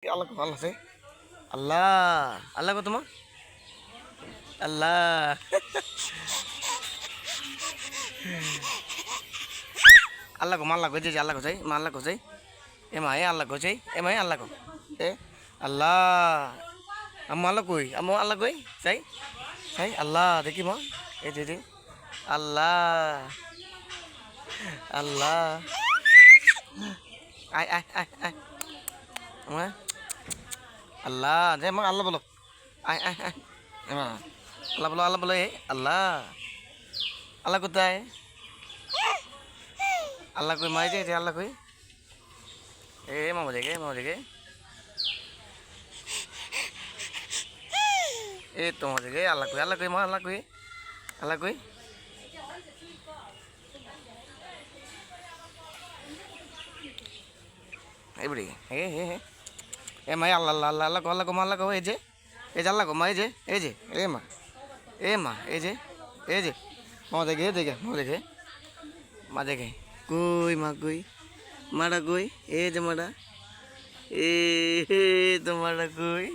আল্লাহ কো আল্লাহ আছে আল্লাহ আল্লাহ কো তোমার আল্লাহ আল্লাহ কো মাল্লা কো যে আল্লাহ কো চাই মাল্লা কো চাই এ আল্লাহ কো চাই আল্লাহ কো এ আল্লাহ আম্মু আল্লাহ কই চাই চাই আল্লাহ দেখি মা এই দিদি আল্লাহ আল্লাহ আয় আয় আয় আয় আমার আল্লাহ যে মা আল্লাহ বলো আয় আয় আয় এমা আল্লাহ বলো এ আল্লাহ আল্লাহ কোথায় আল্লাহ কই মাই যে আল্লাহ কই এ মামা দেখে এ তোমার দেখে আল্লাহ কই মা আল্লাহ কই এবারে হে হে হে এ মাই আল্লাহ কো এই যে আল্লাহ কো মা এই যে মা এই যে মা দেখে মা দেখে কই মারা কই এই যে মারা এ তো মারা কই